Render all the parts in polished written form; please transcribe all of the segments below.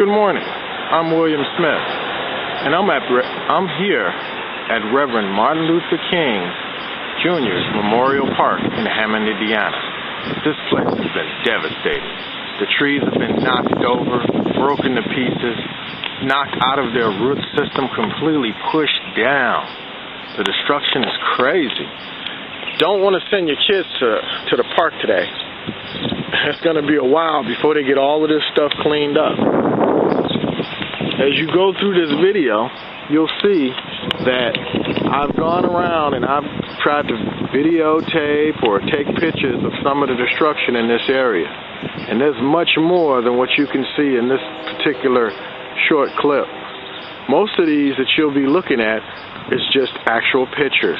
Good morning. I'm William Smith, and I'm here at Reverend Martin Luther King Jr.'s Memorial Park in Hammond, Indiana. This place has been devastating. The trees have been knocked over, broken to pieces, knocked out of their root system, completely pushed down. The destruction is crazy. Don't want to send your kids to the park today. It's going to be a while before they get all of this stuff cleaned up. As you go through this video, you'll see that I've gone around and I've tried to videotape or take pictures of some of the destruction in this area. And there's much more than what you can see in this particular short clip. Most of these that you'll be looking at is just actual pictures,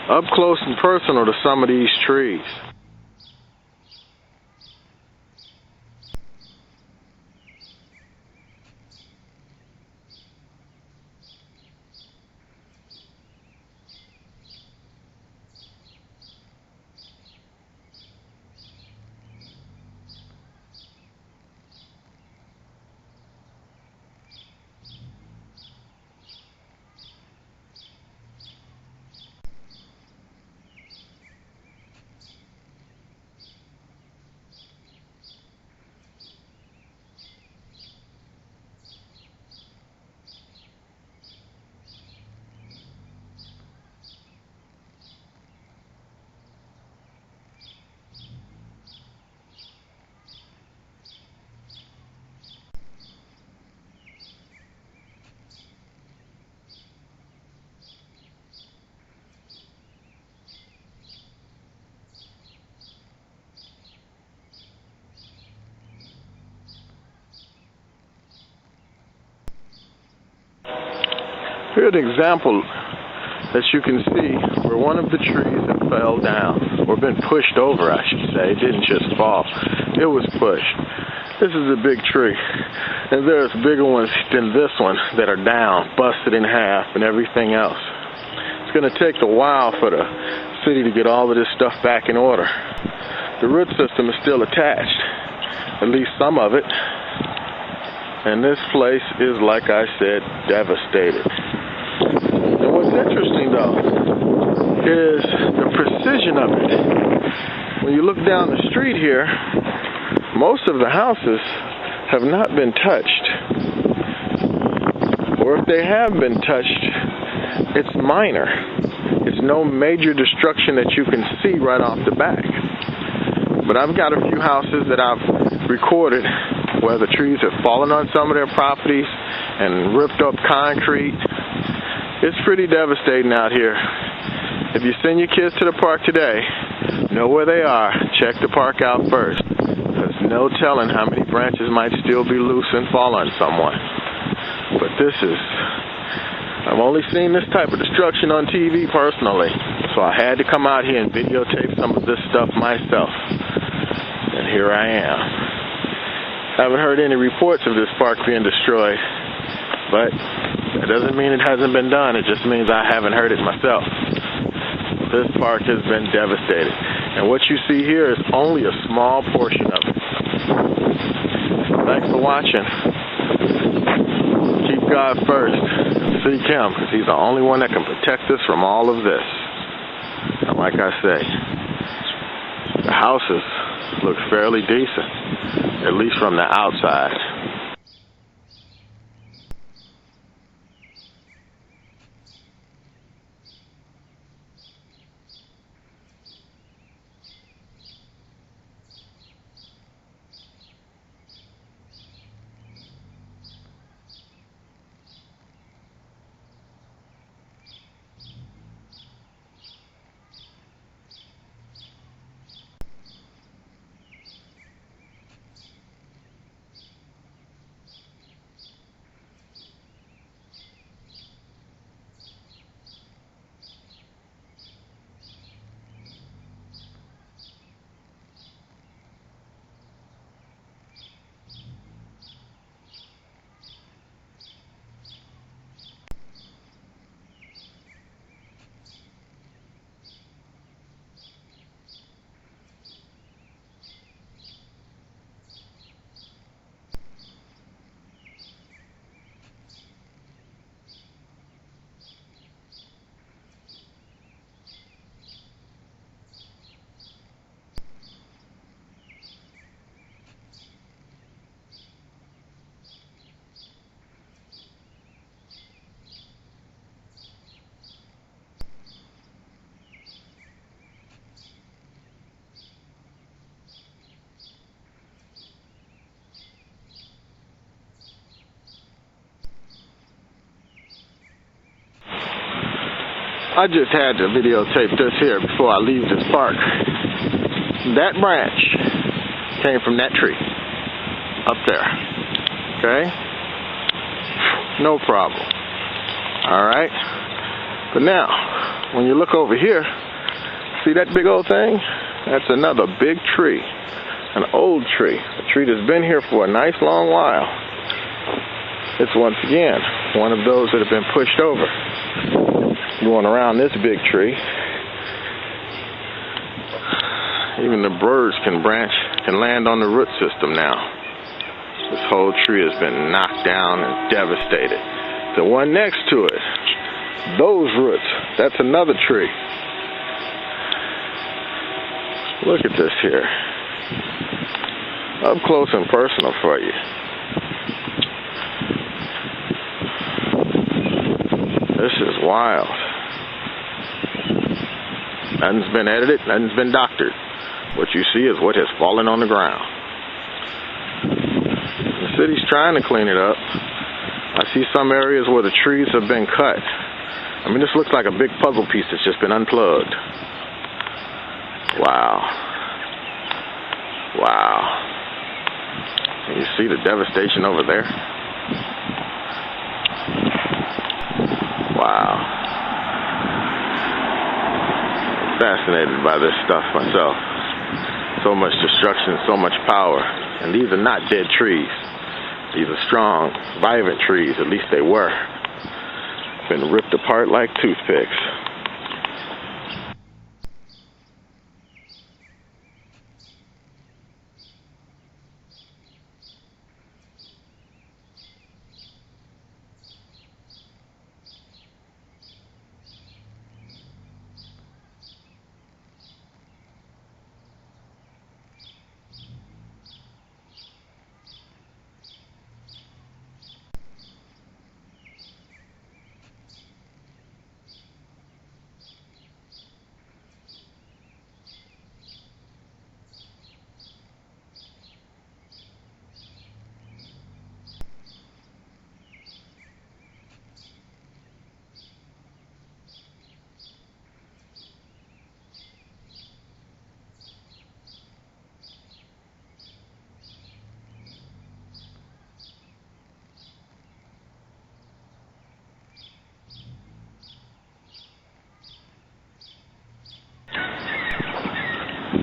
up close and personal to some of these trees. Here's an example that you can see where one of the trees that fell down, or been pushed over, I should say. It didn't just fall. It was pushed. This is a big tree, and there's bigger ones than this one that are down, busted in half, and everything else. It's going to take a while for the city to get all of this stuff back in order. The root system is still attached, at least some of it, and this place is, like I said, devastated. And what's interesting, though, is the precision of it. When you look down the street here, most of the houses have not been touched. Or if they have been touched, it's minor. It's no major destruction that you can see right off the bat. But I've got a few houses that I've recorded where the trees have fallen on some of their properties and ripped up concrete. It's pretty devastating out here. If you send your kids to the park today, know where they are. Check the park out first. There's no telling how many branches might still be loose and fall on someone. But I've only seen this type of destruction on TV personally, so I had to come out here and videotape some of this stuff myself. And here I am. I haven't heard any reports of this park being destroyed, but that doesn't mean it hasn't been done. It just means I haven't heard it myself. This park has been devastated. And what you see here is only a small portion of it. Thanks for watching. Keep God first. Seek Him, because He's the only one that can protect us from all of this. And like I say, the houses look fairly decent, at least from the outside. I just had to videotape this here before I leave this park. That branch came from that tree up there. Okay? No problem. Alright? But now, when you look over here, see that big old thing? That's another big tree. An old tree. A tree that's been here for a nice long while. It's once again one of those that have been pushed over. Going around this big tree. Even the birds can land on the root system now. This whole tree has been knocked down and devastated. The one next to it, those roots, that's another tree. Look at this here. Up close and personal for you. This is wild. Nothing's been edited, nothing's been doctored. What you see is what has fallen on the ground. The city's trying to clean it up. I see some areas where the trees have been cut. I mean, this looks like a big puzzle piece that's just been unplugged. Wow. Wow. Can you see the devastation over there? Wow. I'm fascinated by this stuff myself. So much destruction, so much power. And these are not dead trees. These are strong, vibrant trees, at least they were. Been ripped apart like toothpicks.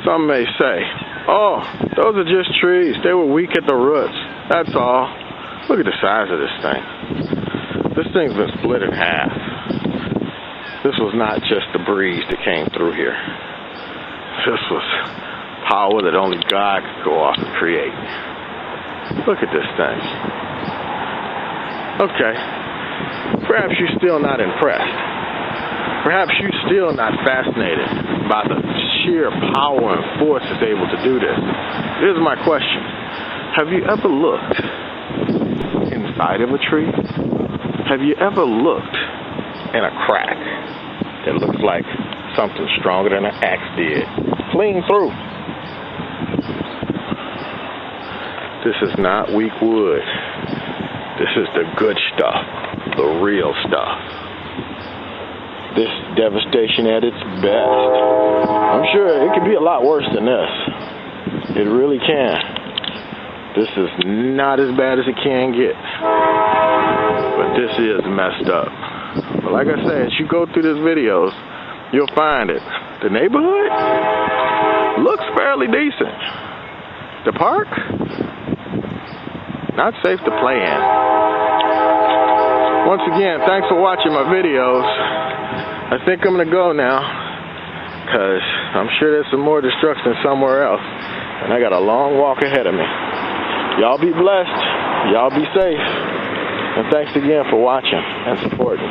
Some may say, oh, those are just trees. They were weak at the roots. That's all. Look at the size of this thing. This thing's been split in half. This was not just the breeze that came through here. This was power that only God could go off and create. Look at this thing. Okay. Perhaps you're still not impressed. Perhaps you're still not fascinated by the sheer power and force that's able to do this. Here's my question. Have you ever looked inside of a tree? Have you ever looked in a crack that looks like something stronger than an axe did? Clean through. This is not weak wood. This is the good stuff, the real stuff. This devastation at its best. I'm sure it could be a lot worse than this. It really can. This is not as bad as it can get. But this is messed up. But like I said, as you go through these videos, you'll find it. The neighborhood looks fairly decent. The park, not safe to play in. Once again, thanks for watching my videos. I think I'm going to go now, because I'm sure there's some more destruction somewhere else, and I got a long walk ahead of me. Y'all be blessed, y'all be safe, and thanks again for watching and supporting.